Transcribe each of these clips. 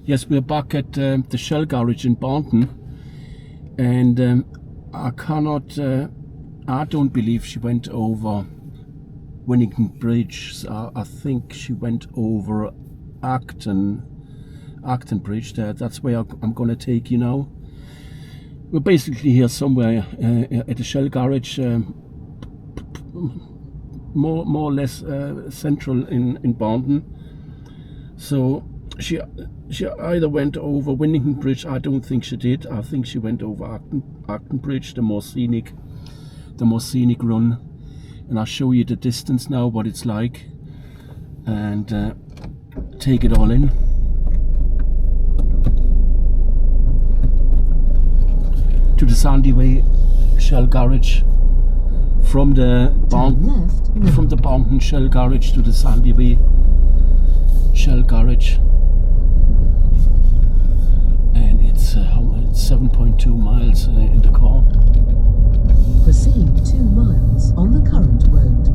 Yes, we're back at the Shell garage in Barnton, and I don't believe she went over Winnington Bridge. So I think she went over Acton Bridge there. That's where I'm going to take you now. We're basically here somewhere at the Shell garage, more or less central in Barnton. So she either went over Winnington Bridge. I don't think she did. I think she went over Acton Bridge, the more scenic run. And I'll show you the distance now, what it's like, and take it all in. To the Sandy Way Shell garage, from the Barnton Shell garage to the Sandy Way Shell garage, and it's 7.2 miles in the car. Proceed 2 miles on the current road.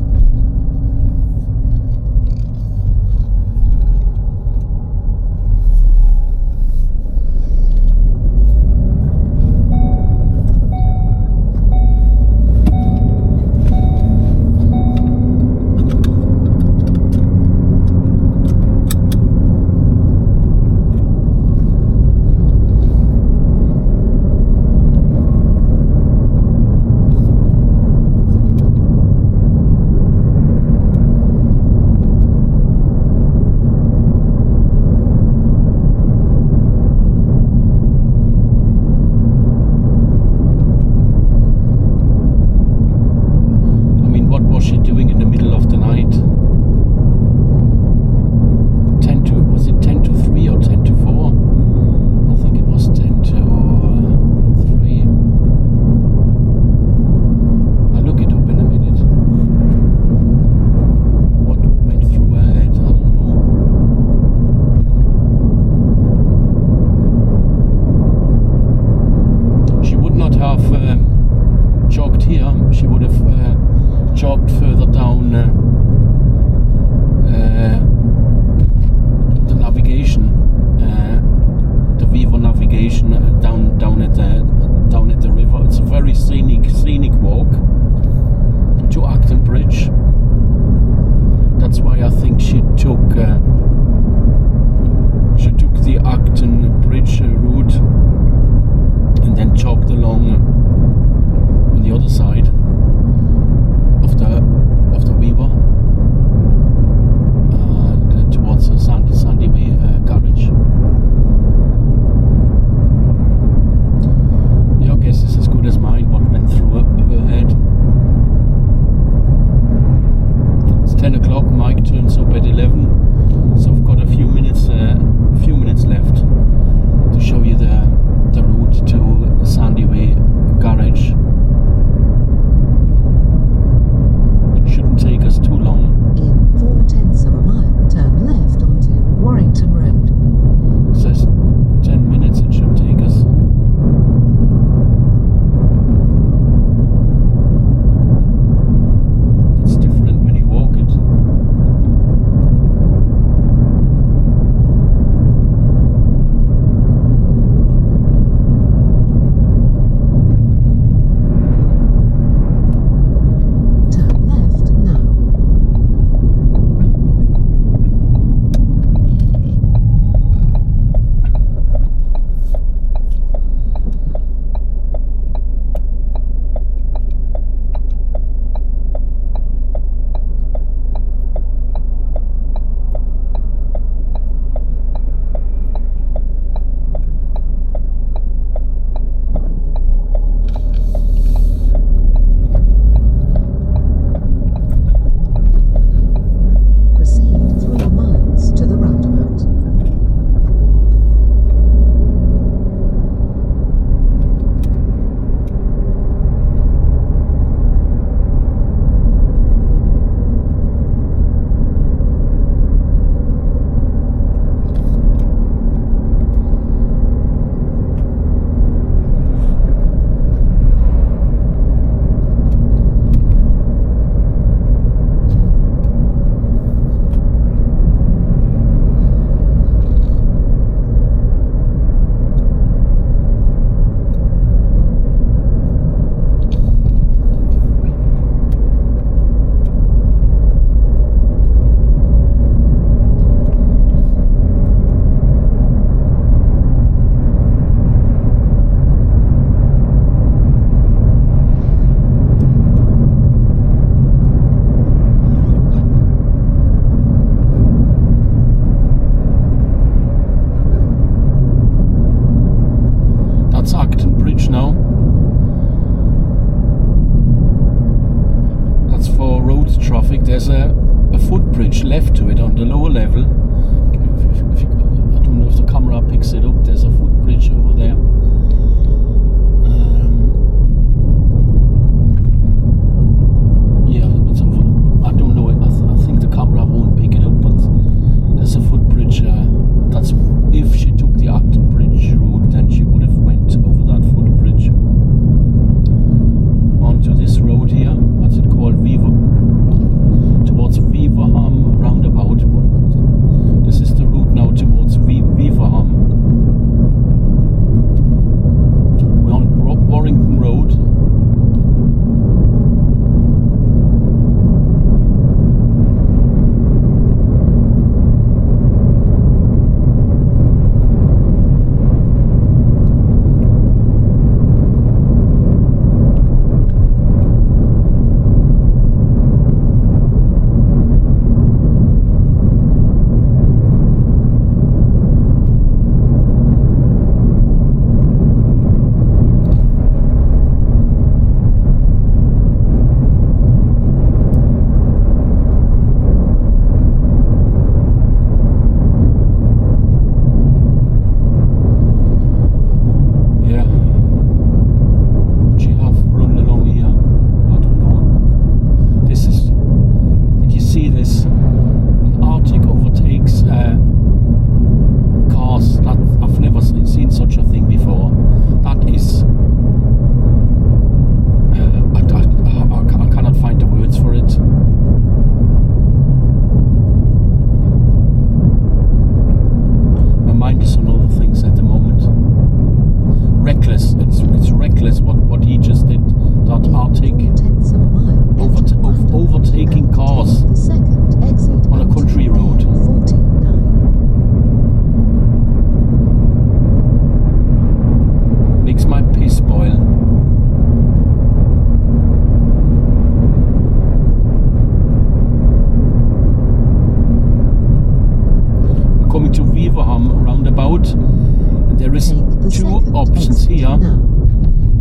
two second options exit here. now.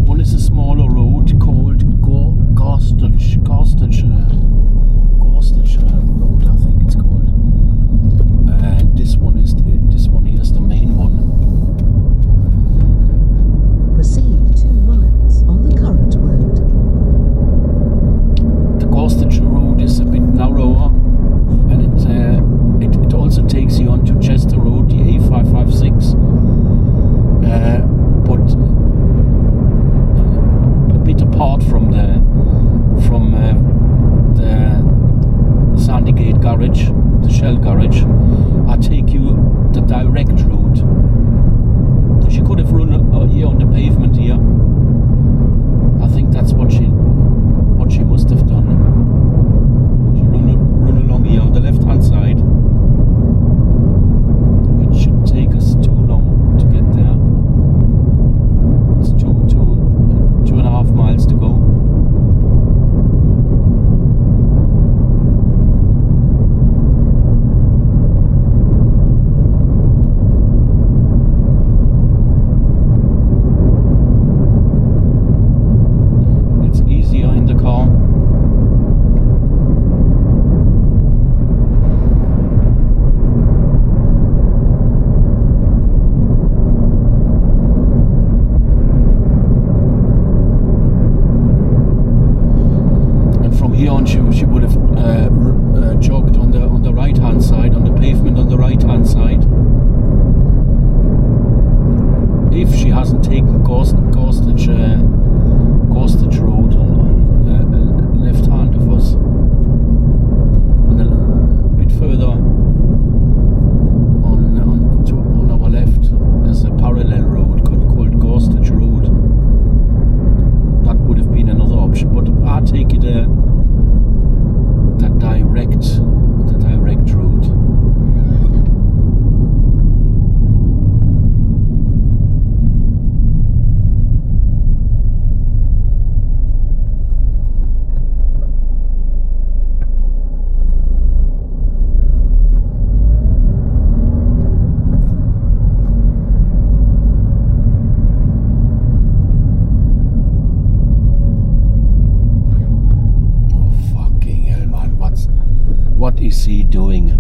One is a smaller road called Gorstach Road, I think it's called. And this one here is the main one. Proceed 2 miles on the current road. The Gorstach Road is a bit narrower, and it also takes you onto Chester Road, the A556. But a bit apart from the Sandygate garage, the Shell garage, I take you the direct route. She could have run here on the pavement here. I think that's what she must have done. She run along here on the left hand side. It shouldn't take us too long to get there. It's 2.5 miles to go. It's easier in the car. Here on, she would have jogged on the right hand side, on the pavement on the right hand side. If she hasn't taken Gorstach Road on left hand of us, and a bit further on our left, there's a parallel road called Gorstach Road. That would have been another option, but I take it the direct route. What is he doing?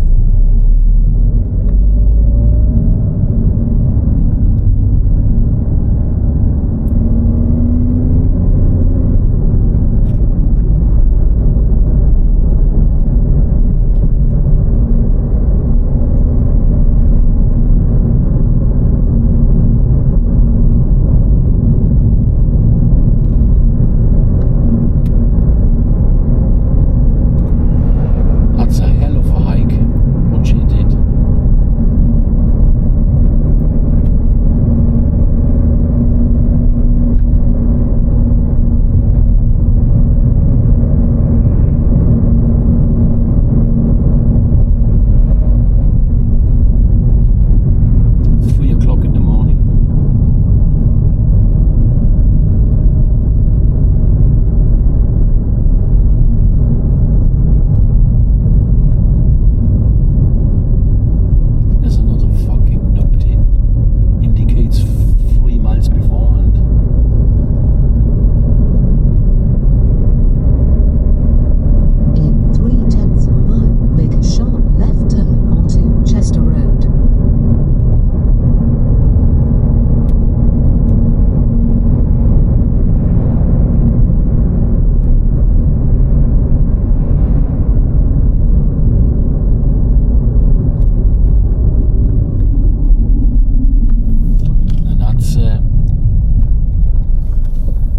That's a hell of a hike, what she did.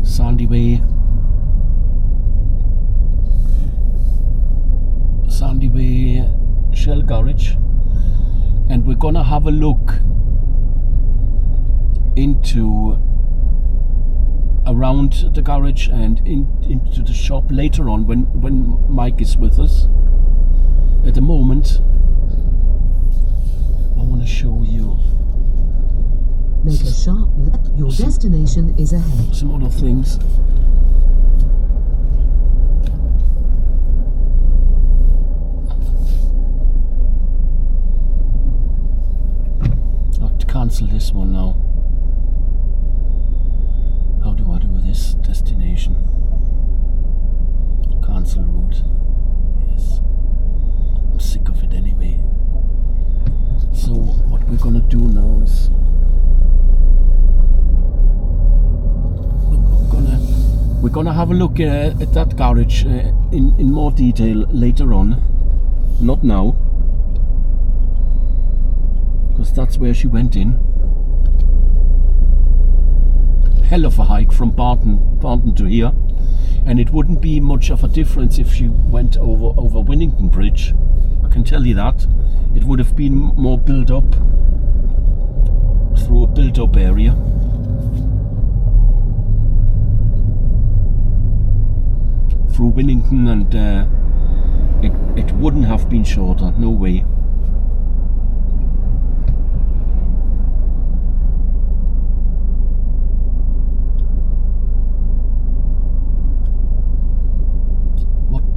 Sandyway Shell garage, and we're gonna have a look into around the garage and into the shop later on when Mike is with us. At the moment, I want to show you Make a sharp left. Your destination is ahead. some other things. I'll cancel this one now. this destination. Cancel route. Yes. I'm sick of it anyway. So what we're gonna do now is we're gonna have a look at that garage in more detail later on. Not now, because that's where she went in. Hell of a hike from Barton to here, and it wouldn't be much of a difference if she went over Winnington Bridge. I can tell you that. It would have been more built up through a built up area. Through Winnington, and it wouldn't have been shorter, no way.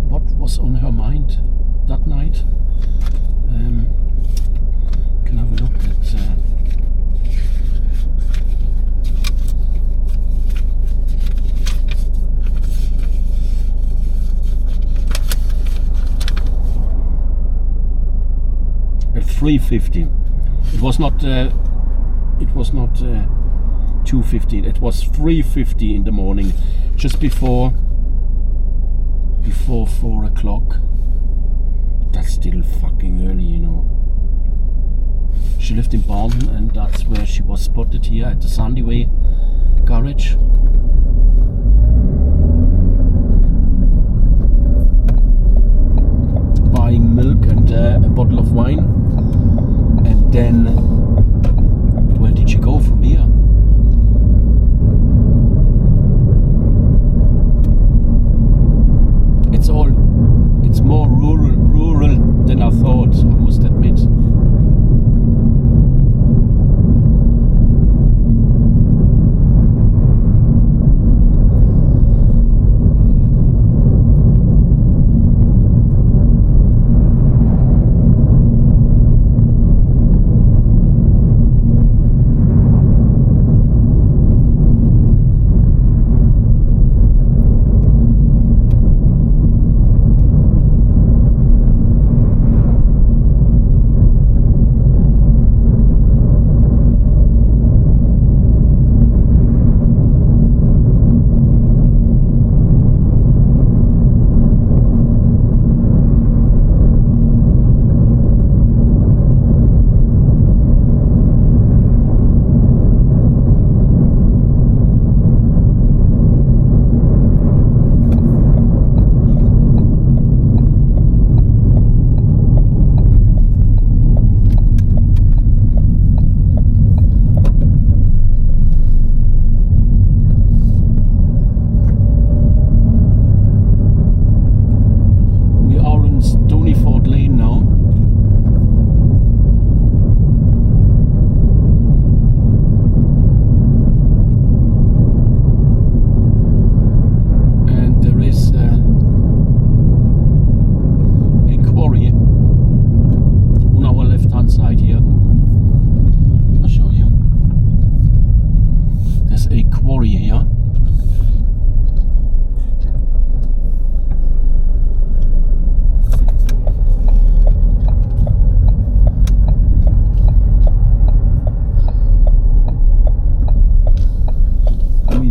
What was on her mind that night? Can have a look at at 3:50. It was not 2:50. It was 3:50 in the morning, just before 4 o'clock. That's still fucking early, you know. She lived in Barton, and that's where she was spotted, here at the Sandyway garage. Buying milk and a bottle of wine. And then, where did she go from here? It's more rural than I thought, I must admit.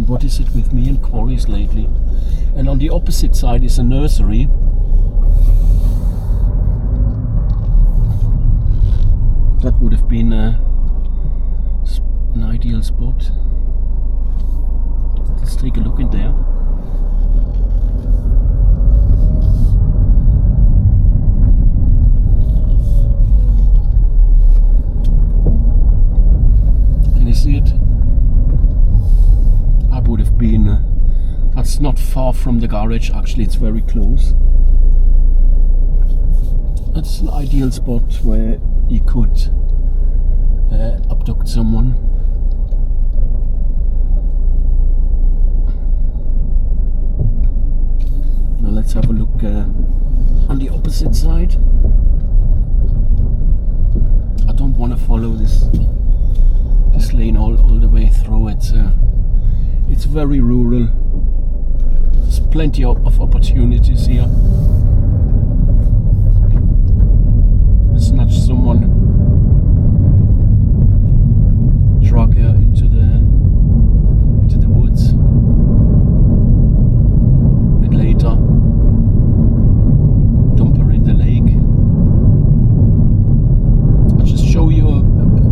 What is it with me and quarries lately? And on the opposite side is a nursery. That would have been an ideal spot. Let's take a look in there. Can you see it? Would have been that's not far from the garage, actually it's very close. It's an ideal spot where you could abduct someone. Now let's have a look on the opposite side. I don't want to follow this lane all the way through. It's very rural. There's plenty of opportunities here. Snatch someone, drag her into the woods, and later dump her in the lake. I'll just show you a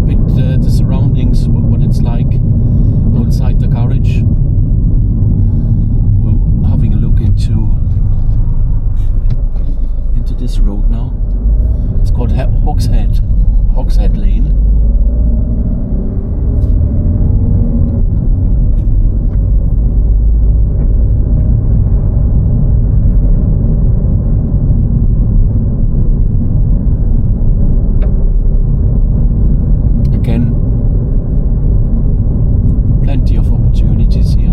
bit the surroundings, what it's like outside the garage. We're having a look into this road now. It's called Hogshead Lane. Again, plenty of opportunities here.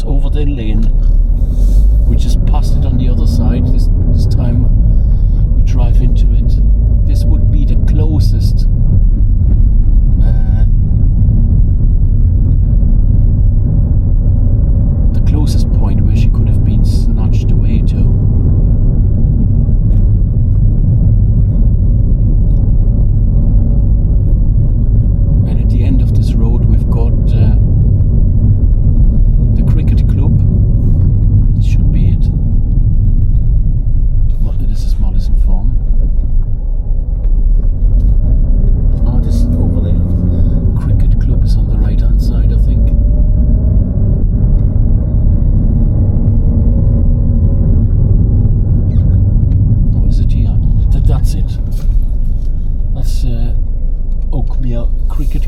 Overden Lane. We just passed it on the other side. This time we drive into it. This would be the closest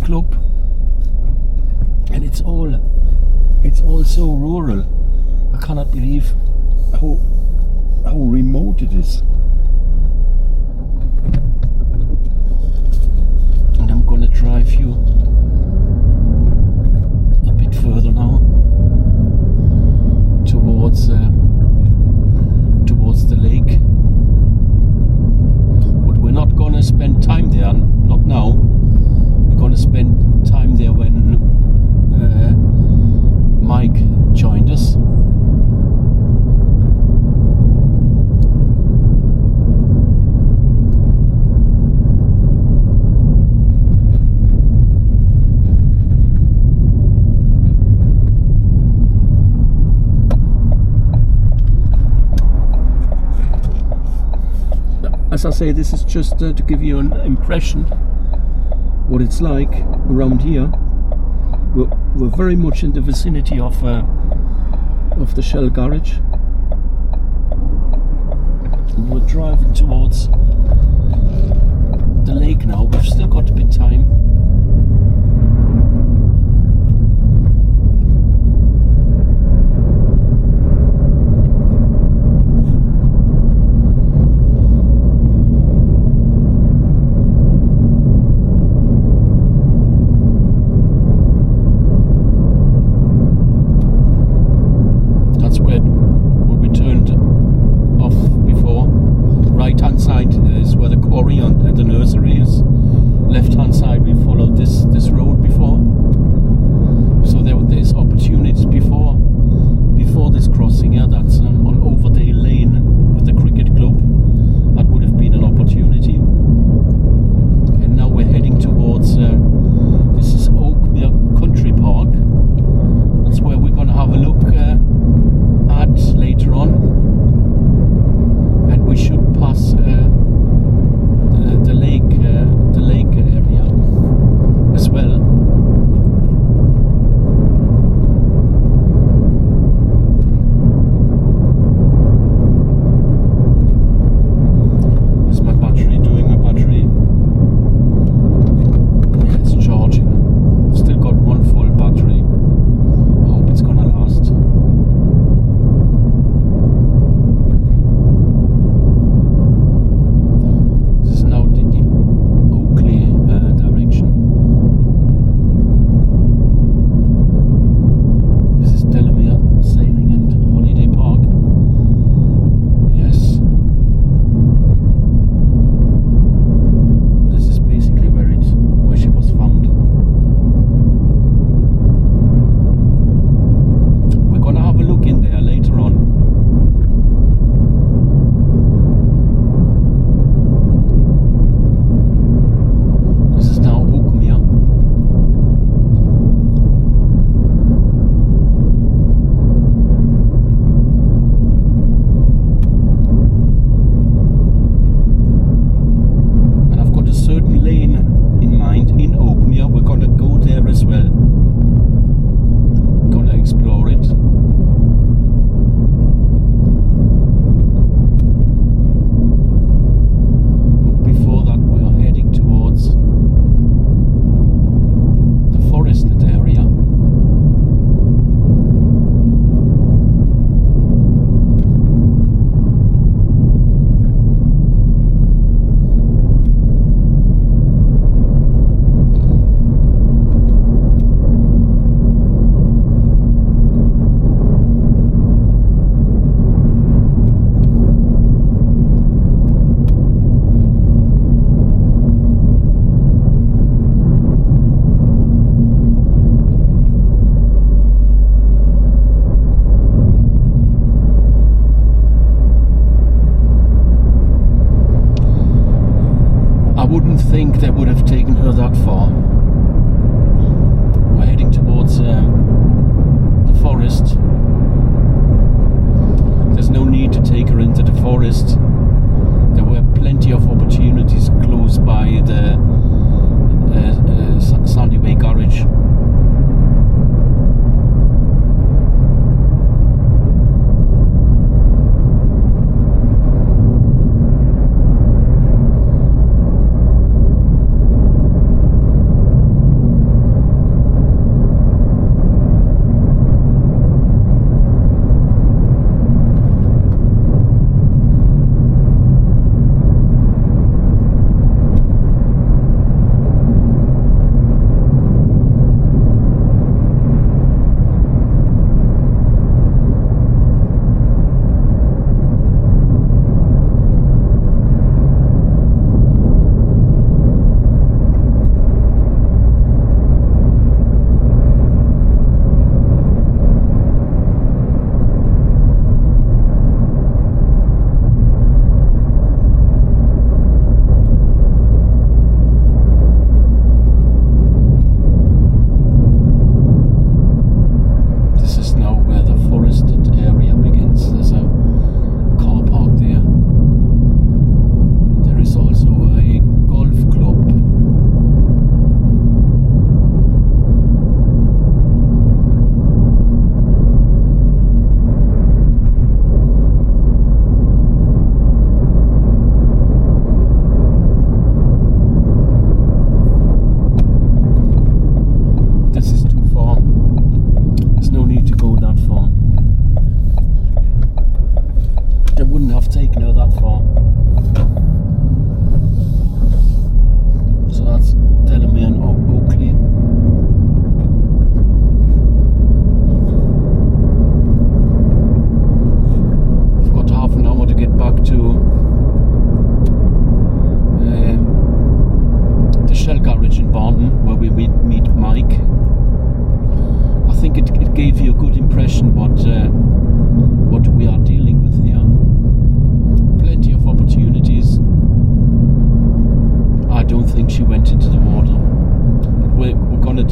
club, and it's all so rural. I cannot believe how remote it is. And I'm gonna drive you a bit further now towards the lake. But we're not gonna spend time there, not now. We're gonna spend time there when Mike joined us. As I say, this is just to give you an impression what it's like around here. We're very much in the vicinity of the Shell garage. And we're driving towards the lake now. We've still got a bit of time. think they would have taken her that far. We're heading towards the forest. There's no need to take her into the forest. There were plenty of opportunities close by the Sandy Way garage.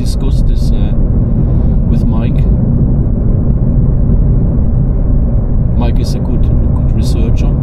discussed this with Mike. Mike is a good researcher.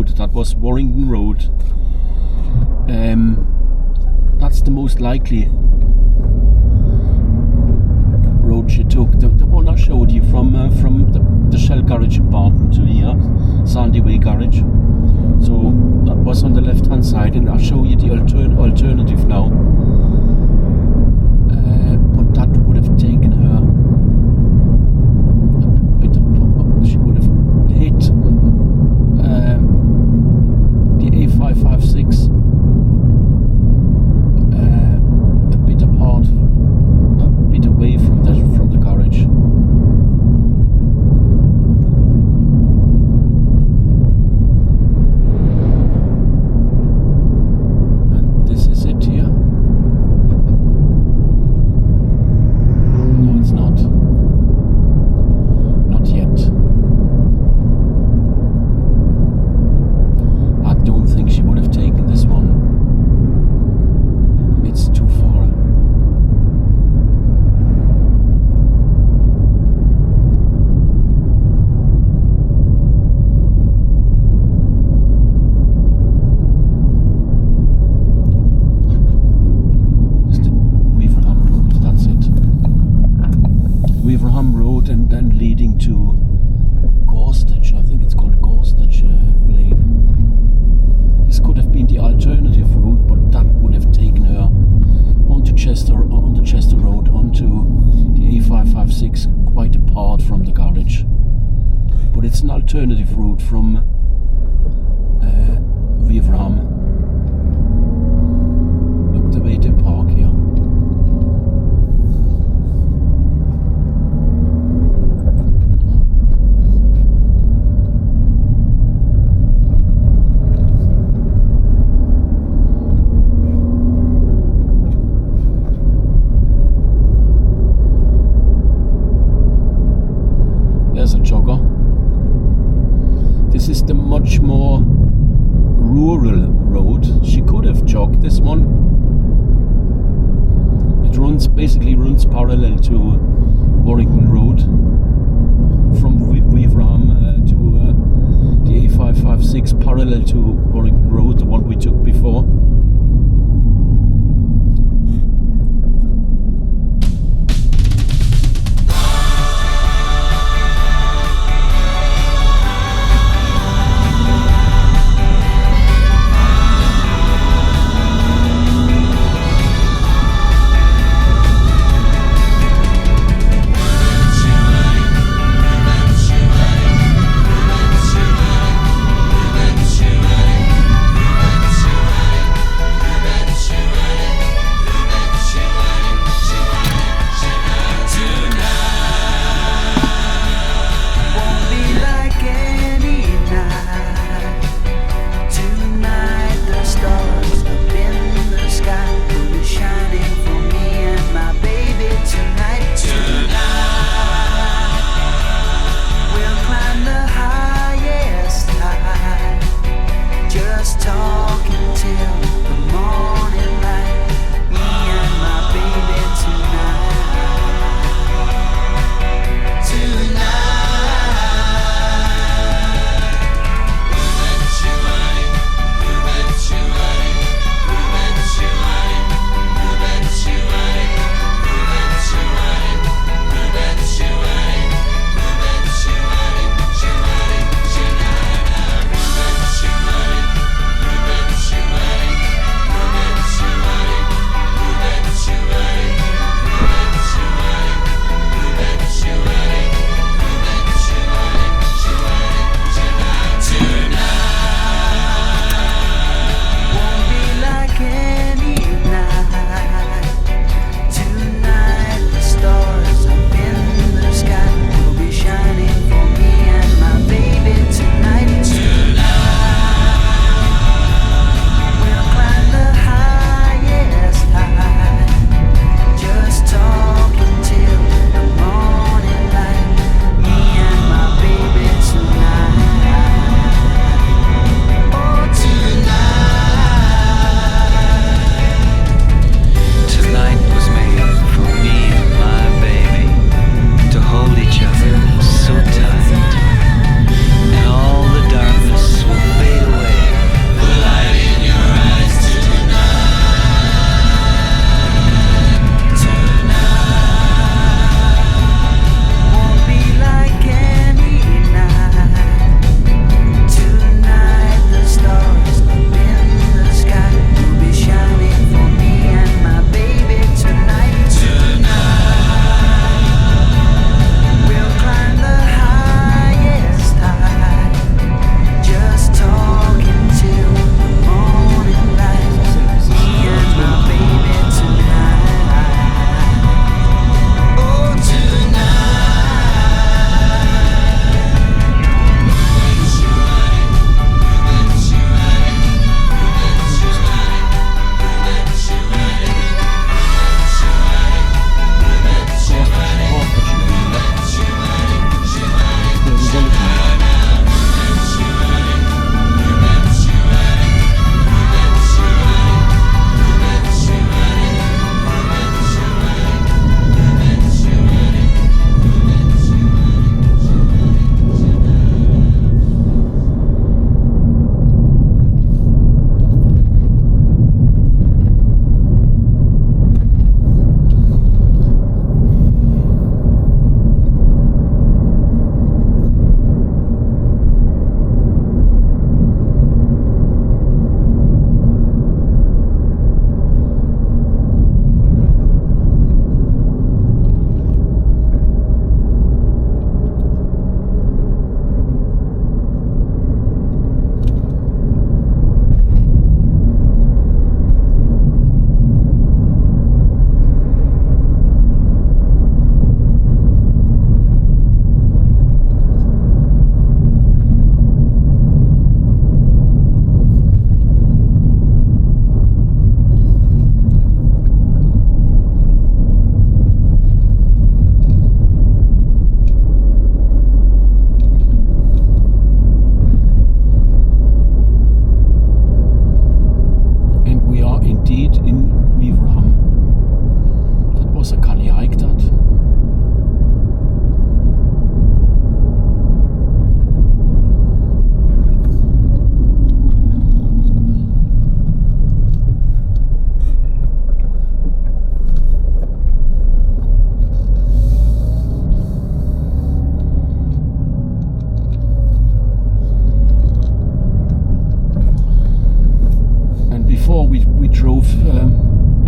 road. That was Warrington Road. That's the most likely road she took. The one I showed you from the Shell garage in Barton to here, Sandy Way garage. So that was on the left hand side, and I'll show you the alternative now. But that would have taken her a bit of, she would have hit the A556 a bit apart, a bit away from the garage. And this is it here. No, it's not. Not yet. I don't think she would have taken this one. It's too far. It's the Weaverham Road, that's it. Weaverham Road, and then leading to Gorstage. I think it's called Gorstage Lane. This could have been the alternative route, but that would have taken her onto Chester Road, onto the A556, quite apart from the garage. But it's an alternative route from Weaverham. Look the way they park here. There's a jogger. This is the much more rural road. She could have jogged this one. It basically runs parallel to Warrington Road from Weaverham to the A556, parallel to Warrington Road, the one we took before.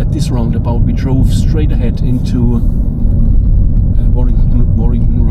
at this roundabout, we drove straight ahead into Warrington